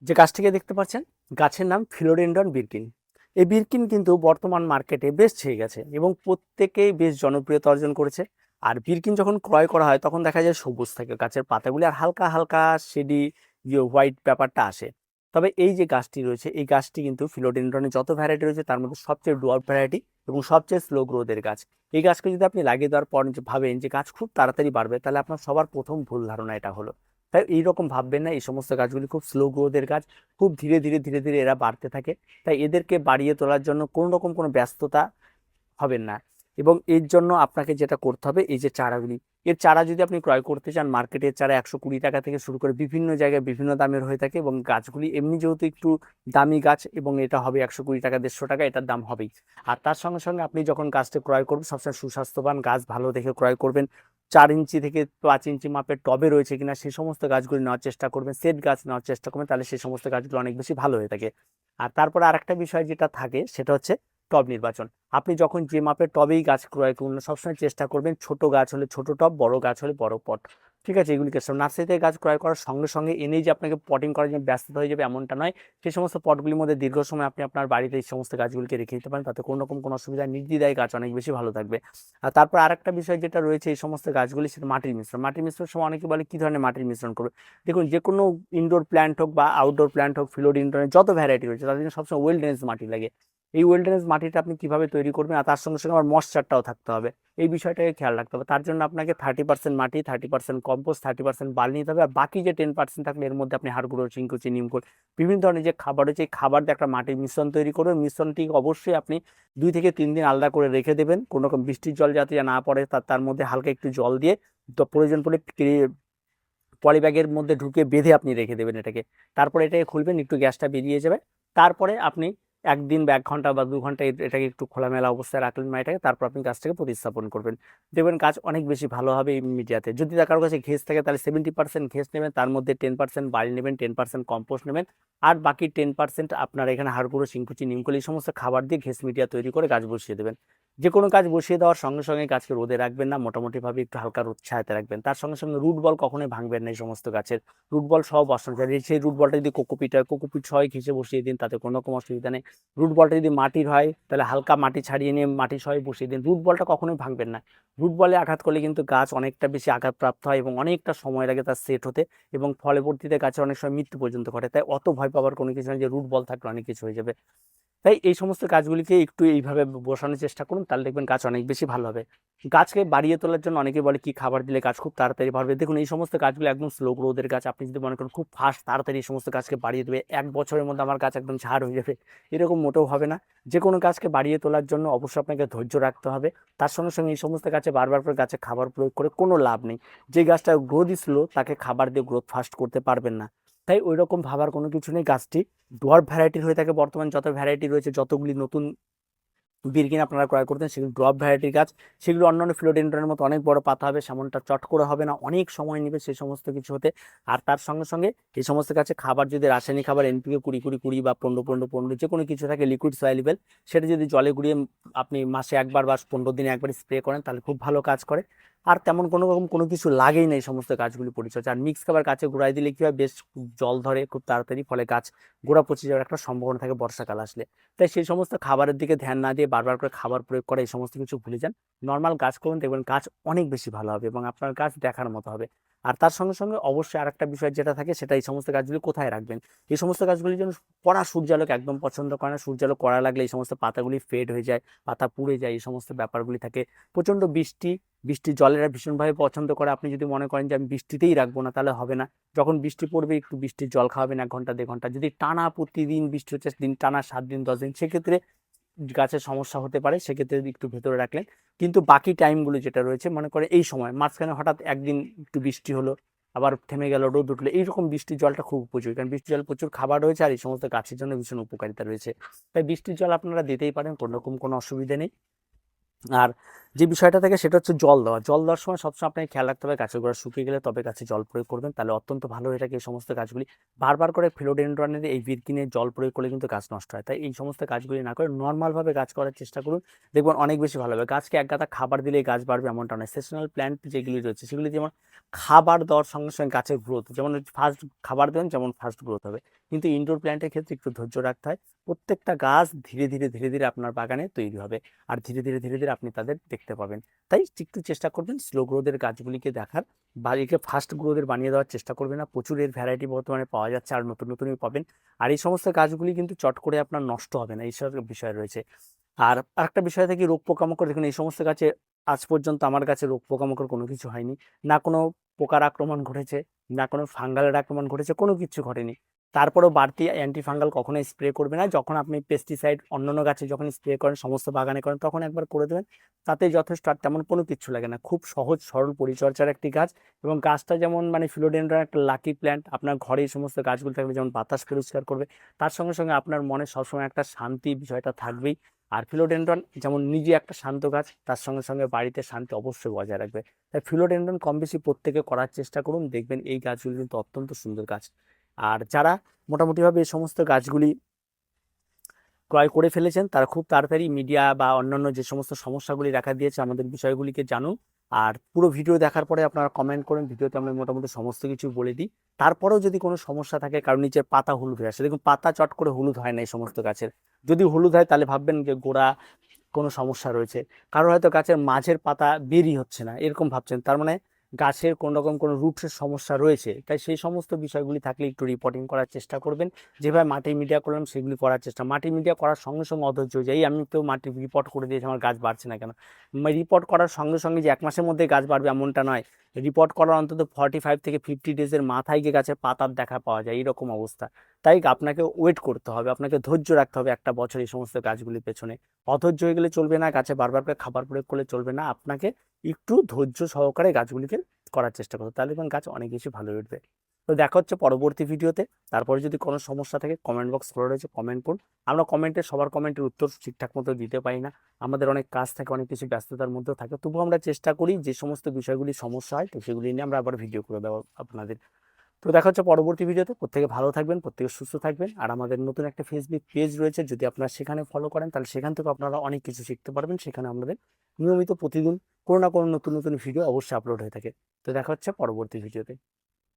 যে গাছটিকে দেখতে পাচ্ছেন, গাছের নাম ফিলোডেন্ড্রন বিরকিন। এই বিরকিন কিন্তু বর্তমান মার্কেটে বেশ ছেয়ে গেছে এবং প্রত্যেকেই বেশ জনপ্রিয়তা অর্জন করেছে। আর বিরকিন যখন ক্রয় করা হয় তখন দেখা যায় সবুজ থাকে গাছের পাতাগুলি, আর হালকা হালকা শেডি হোয়াইট ব্যাপারটা আসে। তবে এই যে গাছটি রয়েছে, এই গাছটি কিন্তু ফিলোডেন্ড্রনের যত ভ্যারাইটি রয়েছে তার মধ্যে সবচেয়ে ডোয়ার্ফ ভ্যারাইটি এবং সবচেয়ে স্লো গ্রোথের গাছ। এই গাছকে যদি আপনি লাগিয়ে দেওয়ার পর যে ভাবেন যে গাছ খুব তাড়াতাড়ি বাড়বে, তাহলে আপনার সবার প্রথম ভুল ধারণা এটা হলো। তাই এইরকম ভাববেন না, এই সমস্ত গাছগুলি খুব স্লো গ্রোথের গাছ, খুব ধীরে ধীরে ধীরে ধীরে এরা বাড়তে থাকে। তাই এদেরকে বাড়িয়ে তোলার জন্য কোনো রকম কোনো ব্যস্ততা হবেন না। এবং এর জন্য আপনাকে যেটা করতে হবে, এই যে চারাগুলি, এর চারা যদি আপনি ক্রয় করতে চান, মার্কেটের চারা 120 টাকা থেকে শুরু করে বিভিন্ন জায়গায় বিভিন্ন দামের হয়ে থাকে। এবং গাছগুলি এমনি যেহেতু একটু দামি গাছ, এবং এটা হবে 120 টাকা 150 টাকা এটার দাম হবেই। আর তার সঙ্গে সঙ্গে আপনি যখন গাছটা ক্রয় করবেন, সবসময় সুস্বাস্থ্যবান গাছ ভালো দেখে ক্রয় করবেন। 4 ইঞ্চি থেকে 5 ইঞ্চি মাপের টবে রয়েছে কিনা সেই সমস্ত গাছগুলি নেওয়ার চেষ্টা করবেন, সেট গাছ নেওয়ার চেষ্টা করবেন, তাহলে সেই সমস্ত গাছগুলো অনেক বেশি ভালো হয়ে থাকে। আর তারপরে আরেকটা বিষয় যেটা থাকে সেটা হচ্ছে টব নির্বাচন। আপনি যখন যে মাপের টবেই গাছ ক্রয় করুন, সবসময় চেষ্টা করবেন ছোট গাছ হলে ছোট টব, বড় গাছ হলে বড় পট। ঠিক আছে, এগুলিকে সব নার্সারিতে গাছ ক্রয় করার সঙ্গে সঙ্গে এনেই যে আপনাকে পটিং করার জন্য ব্যস্ত হয়ে যাবে এমনটা নয়। সেই সমস্ত পটগুলির মধ্যে দীর্ঘ সময় আপনি আপনার বাড়িতে এই সমস্ত গাছগুলিকে রেখে দিতে পারেন, তাতে কোনো রকম কোনো অসুবিধা, নির্দ্বিধায় গাছ অনেক বেশি ভালো থাকবে। আর তারপর আরেকটা বিষয় যেটা রয়েছে এই সমস্ত গাছগুলি, সেটা মাটির মিশ্রণ। মাটির মিশ্রণ সময় অনেকে বলে কী ধরনের মাটির মিশ্রণ করবে। দেখুন, যে কোনো ইনডোর প্ল্যান্ট হোক বা আউটডোর প্ল্যান্ট হোক, ফিলোডেন্ড্রনের যত ভ্যারাইটি রয়েছে তাদের জন্য সবসময় ওয়েল ড্রেনেজ মাটি লাগে। এই ওয়েলডেনেস মাটিটা আপনি কিভাবে তৈরি করবেন, আর তার সঙ্গে সঙ্গে আমার ময়েশ্চারটাও থাকতে হবে, এই বিষয়টাকে খেয়াল রাখতে হবে। তার জন্য আপনাকে 30% মাটি, 30% কম্পোস্ট, 30% বালি নিতে হবে। আর বাকি যে 10% থাকলে এর মধ্যে আপনি হাড় গুঁড়ো, চিংকুচি, নিমখোল, বিভিন্ন ধরনের যে খাবার রয়েছে, এই খাবার দিয়ে একটা মাটির মিশ্রণ তৈরি করবেন। মিশ্রণটি অবশ্যই আপনি 2 থেকে 3 দিন আলাদা করে রেখে দেবেন, কোনো রকম বৃষ্টির জল যাতে না পড়ে, তার মধ্যে হালকা একটু জল দিয়ে প্রয়োজন পড়লে পলিব্যাগের মধ্যে ঢুকে বেঁধে আপনি রেখে দেবেন এটাকে। তারপরে এটাকে খুলবেন, একটু গ্যাসটা বেরিয়ে যাবে। তারপরে আপনি 1 দিন বা 1 ঘন্টা বা 2 ঘন্টা এটাকে একটু খোলামেলা অবস্থায় রাখলেন মাটিটাকে, তারপর আপনি গাছটাকে প্রতিস্থাপন করবেন। দেখবেন গাছ অনেক বেশি ভালো হবে এই মিডিয়াতে। যদি কারোর কাছে ঘেস থাকে তাহলে 70% ঘেস নেবেন, তার মধ্যে 10% বালি নেবেন, 10% কম্পোস্ট নেবেন, আর বাকি 10% আপনার এখানে হাড় গুঁড়ো, শিংকুচি, নিমকুল, এই সমস্ত খাবার দিয়ে ঘেস মিডিয়া তৈরি করে গাছ বসিয়ে দেবেন। যে কোনো গাছ বসিয়ে দেওয়ার সঙ্গে সঙ্গে গাছকে রোদে রাখবেন না, মোটামুটিভাবে একটু হালকা রোদ ছায়াতে রাখবেন। তার সঙ্গে সঙ্গে রুট বল কখনোই ভাঙবেন না। এই সমস্ত গাছের রুট বল সহ বসানো যায়, সেই রুট বলটা যদি কোকোপিট হয়, কোকোপিট সহ ঘেঁষে বসিয়ে দিন, তাতে কোনো রকম অসুবিধা নেই। রুট বলটা যদি মাটির হয় তাহলে হালকা মাটি ছাড়িয়ে নিয়ে মাটি সহ বসিয়ে দিন। রুট বলটা কখনোই ভাঙবেন না। রুট বলে আঘাত করলে কিন্তু গাছ অনেকটা বেশি আঘাতপ্রাপ্ত হয় এবং অনেকটা সময় লাগে তার সেট হতে, এবং ফলবর্তীতে গাছের অনেক সময় মৃত্যু পর্যন্ত ঘটে। তাই অত ভয় পাওয়ার কোনো কিছু নেই যে রুট বল থাকলে অনেক কিছু হয়ে যাবে। তাই এই সমস্ত গাছগুলিকে একটু এইভাবে বসানোর চেষ্টা করুন, তাহলে দেখবেন গাছ অনেক বেশি ভালো হবে। গাছকে বাড়িয়ে তোলার জন্য অনেকে বলে কি খাবার দিলে গাছ খুব তাড়াতাড়ি বাড়বে। দেখুন, এই সমস্ত গাছগুলো একদম স্লো গ্রোথের গাছ। আপনি যদি মনে করেন খুব ফাস্ট তাড়াতাড়ি এই সমস্ত গাছকে বাড়িয়ে দেবে, 1 বছরের মধ্যে আমার গাছ একদম ঝাড় হয়ে যাবে, এরকম মোটেও হবে না। যে কোনো গাছকে বাড়িয়ে তোলার জন্য অবশ্যই আপনাকে ধৈর্য রাখতে হবে। তার সঙ্গে সঙ্গে এই সমস্ত গাছে বারবার করে গাছে খাবার প্রয়োগ করে কোনো লাভ নেই। যে গাছটা গ্রোথ স্লো তাকে খাবার দিয়ে গ্রোথ ফাস্ট করতে পারবেন না। তাই ওই রকম ভাবার কোনো কিছু নেই। গাছটি ডোয়ার্ফ ভ্যারাইটির হয়ে থাকে। বর্তমান যত ভ্যারাইটি রয়েছে, যতগুলি নতুন বিরকিন আপনারা ক্রয় করতেন, সেগুলো ড্রপ ভ্যারাইটির গাছ। সেগুলো অন্যান্য ফিলোডেন্ড্রনের মতো অনেক বড় পাতা হবে, সেমনটা চট করে হবে না, অনেক সময় নেবে সেই সমস্ত কিছু হতে। আর তার সঙ্গে সঙ্গে এই সমস্ত গাছে খাবার যদি রাসায়নিক খাবার এনপিকে 20-20-20 বা 15-15-15 যে কোনো কিছু থাকে লিকুইড সয়েলেবল, সেটা যদি জলে গুঁড়িয়ে আপনি মাসে একবার বা 15 দিনে একবার স্প্রে করেন, তাহলে খুব ভালো কাজ করে। আর তেমন কোনো রকম কোনো কিছু লাগেই না এই সমস্ত গাছগুলি পরিচর্যা। আর মিক্স খাবার গাছে গুঁড়াই দিলে কি হয়, বেশ জল ধরে খুব তাড়াতাড়ি, ফলে গাছ গোড়া পচে যাওয়ার একটা সম্ভাবনা থাকে বর্ষাকাল আসলে। তাই সেই সমস্ত খাবারের দিকে ধ্যান না দিয়ে বারবার করে খাবার প্রয়োগ করা, এই সমস্ত কিছু ভুলে যান। নর্মাল গাছ করুন, দেখবেন গাছ অনেক বেশি ভালো হবে এবং আপনার গাছ দেখার মতো হবে। আর তার সঙ্গে সঙ্গে অবশ্যই আরেকটা বিষয় যেটা থাকে, সেটা এই সমস্ত গাছগুলি কোথায় রাখবেন। এই সমস্ত গাছগুলির জন্য কড়া সূর্যালোক একদম পছন্দ করে না। সূর্যালোক কড়া লাগলে এই সমস্ত পাতাগুলি ফেড হয়ে যায়, পাতা পুড়ে যায়, এই সমস্ত ব্যাপারগুলি থাকে। প্রচণ্ড বৃষ্টির জলেরা ভীষণভাবে পছন্দ করে। আপনি যদি মনে করেন যে আমি বৃষ্টিতেই রাখবো না, তাহলে হবে না। যখন বৃষ্টি পড়বে একটু বৃষ্টির জল খাওয়াবেন 1 ঘন্টা 1.5 ঘন্টা। যদি টানা প্রতিদিন বৃষ্টি হচ্ছে, টানা 7 দিন 10 দিন, সেক্ষেত্রে গাছের সমস্যা হতে পারে, সেক্ষেত্রে একটু ভেতরে রাখলেন। কিন্তু বাকি টাইমগুলো যেটা রয়েছে, মনে করে এই সময় মাঝখানে হঠাৎ একদিন একটু বৃষ্টি হলো, আবার থেমে গেল, রোদ উঠলো, এইরকম বৃষ্টির জলটা খুব উপযোগী, কারণ বৃষ্টির জল প্রচুর খাবার রয়েছে আর এই সমস্ত গাছের জন্য ভীষণ উপকারিতা রয়েছে। তাই বৃষ্টির জল আপনারা দিতেই পারেন, কোনো রকম কোনো অসুবিধা নেই। আর যে বিষয়টা থাকে সেটা হচ্ছে জল দেওয়ার সময় সবসময় আপনাকে খেয়াল রাখতে হবে গাছের গোড়া শুকিয়ে গেলে তবে গাছে জল প্রয়োগ করবেন, তাহলে অত্যন্ত ভালো হয়ে থাকে। এই সমস্ত গাছগুলি বারবার করে ফিলোডেন্ড্রনের এই বিরকিনে জল প্রয়োগ করলে কিন্তু গাছ নষ্ট হয়। তাই এই সমস্ত গাছগুলি না করে নর্মালভাবে গাছ করার চেষ্টা করুন, দেখবেন অনেক বেশি ভালো হবে। গাছকে এক গাদা খাবার দিলেই গাছ বাড়বে এমনটা নয়। সেসনাল প্ল্যান্ট যেগুলি রয়েছে সেগুলি যেমন খাবার দেওয়ার সঙ্গে সঙ্গে গাছের গ্রোথ, যেমন ফার্স্ট খাবার দেবেন যেমন ফার্স্ট গ্রোথ হবে, কিন্তু ইনডোর প্ল্যান্টের ক্ষেত্রে একটু ধৈর্য রাখতে হয়। প্রত্যেকটা গাছ ধীরে ধীরে ধীরে ধীরে আপনার বাগানে তৈরি হবে, আর ধীরে ধীরে ধীরে ধীরে আপনি তাদের দেখতে পাবেন। তাই একটু চেষ্টা করবেন স্লো গ্রোথের গাছগুলিকে দেখার, বা একে ফাস্ট গ্রোথের বানিয়ে দেওয়ার চেষ্টা করবেন না। প্রচুর এর ভ্যারাইটি বর্তমানে পাওয়া যাচ্ছে, আর নতুন নতুনই পাবেন। আর এই সমস্ত গাছগুলি কিন্তু চট করে আপনার নষ্ট হবে না, এইসব বিষয় রয়েছে। আর আরেকটা বিষয় থেকে রোগ পোকামাকড়, দেখুন এই সমস্ত গাছে আজ পর্যন্ত আমার গাছে রোগ পোকামাকড় কোনো কিছু হয়নি, না কোনো পোকার আক্রমণ ঘটেছে, না কোনো ফাঙ্গালের আক্রমণ ঘটেছে, কোনো কিছু ঘটেনি। তারপরেও বাড়তি অ্যান্টি ফাঙ্গাল কখনোই স্প্রে করবে না। যখন আপনি পেস্টিসাইড অন্যান্য গাছে যখন স্প্রে করেন, সমস্ত বাগানে করেন, তখন একবার করে দেবেন, তাতেই যথেষ্ট। আর তেমন কোনো কিছু লাগে না, খুব সহজ সরল পরিচর্যার একটি গাছ। এবং গাছটা যেমন মানে ফিলোডেন্ড্রন একটা লাকি প্ল্যান্ট, আপনার ঘরে এই সমস্ত গাছগুলো থাকবে, যেমন বাতাস পরিষ্কার করবে, তার সঙ্গে সঙ্গে আপনার মনে সবসময় একটা শান্তি বিষয়টা থাকবেই। আর ফিলোডেন্ড্রন যেমন নিজে একটা শান্ত গাছ, তার সঙ্গে সঙ্গে বাড়িতে শান্তি অবশ্যই বজায় রাখবে। তাই ফিলোডেন্ড্রন কম বেশি প্রত্যেকে করার চেষ্টা করুন, দেখবেন এই গাছগুলি কিন্তু অত্যন্ত সুন্দর গাছ। আর যারা মোটামুটিভাবে এই সমস্ত গাছগুলি ক্রয় করে ফেলেছেন, তারা খুব তাড়াতাড়ি মিডিয়া বা অন্যান্য যে সমস্ত সমস্যাগুলি দেখা দিয়েছে আমাদের বিষয়গুলিকে জানুন। আর পুরো ভিডিও দেখার পরে আপনারা কমেন্ট করেন, ভিডিওতে আমরা মোটামুটি সমস্ত কিছু বলে দিই। তারপরেও যদি কোনো সমস্যা থাকে, কারণ নিচের পাতা হলুদ হয়ে আসে, দেখুন পাতা চট করে হলুদ হয় না এই সমস্ত গাছের। যদি হলুদ হয় তাহলে ভাববেন যে গোড়া কোনো সমস্যা রয়েছে, কারো হয়তো গাছের মাঝের পাতা বেরই হচ্ছে না এরকম ভাবছেন, তার মানে গাছের কোনো রকম কোনো রুটসের সমস্যা রয়েছে। তাই সেই সমস্ত বিষয়গুলি থাকলে একটু রিপোর্টিং করার চেষ্টা করবেন। যেভাবে মাটি মিডিয়া করলাম সেগুলি করার চেষ্টা, মাটি মিডিয়া করার সঙ্গে সঙ্গে অধৈর্য হয়ে যায়, আমি তো মাটি রিপোর্ট করে দিয়েছি আমার গাছ বাড়ছে না কেন। রিপোর্ট করার সঙ্গে সঙ্গে যে 1 মাসের মধ্যে গাছ বাড়বে এমনটা নয়, রিপোর্ট করার অন্তত 45 থেকে 50 ডেজের মাথায় গিয়ে গাছের পাতার দেখা পাওয়া যায়, এরকম অবস্থা। তাই আপনাকে ওয়েট করতে হবে, আপনাকে ধৈর্য রাখতে হবে একটা বছর এই সমস্ত গাছগুলির পেছনে। অধৈর্য হয়ে গেলে চলবে না, গাছে বারবার করে খাবার প্রয়োগ করলে চলবে না, আপনাকে একটু ধৈর্য সহকারে গাছগুলিকে করার চেষ্টা করতে, তাহলে দেখবেন গাছ অনেক বেশি ভালো উঠবে। তো দেখা হচ্ছে পরবর্তী ভিডিওতে। তারপরে যদি কোনো সমস্যা থাকে কমেন্ট বক্স খোলা রয়েছে, কমেন্ট করুন। আমরা সবার কমেন্টের উত্তর ঠিকঠাক মতো দিতে পারি না, আমাদের অনেক কাজ থাকে, অনেক কিছু ব্যস্ততার মধ্যেও থাকে, তবুও আমরা চেষ্টা করি যে সমস্ত বিষয়গুলি সমস্যা হয় তো সেগুলি নিয়ে আমরা আবার ভিডিও করে দেওয়া আপনাদের। তো দেখা হচ্ছে পরবর্তী ভিডিওতে। প্রত্যেকে ভালো থাকবেন, প্রত্যেকে সুস্থ থাকবেন। আর আমাদের নতুন একটা ফেসবুক পেজ রয়েছে, যদি আপনারা সেখানে ফলো করেন তাহলে সেখান থেকে আপনারা অনেক কিছু শিখতে পারবেন। সেখানে আমাদের নিয়মিত প্রতিদিন কোনো না কোনো নতুন নতুন ভিডিও অবশ্যই আপলোড হয়ে থাকে। তো দেখা হচ্ছে পরবর্তী ভিডিওতে।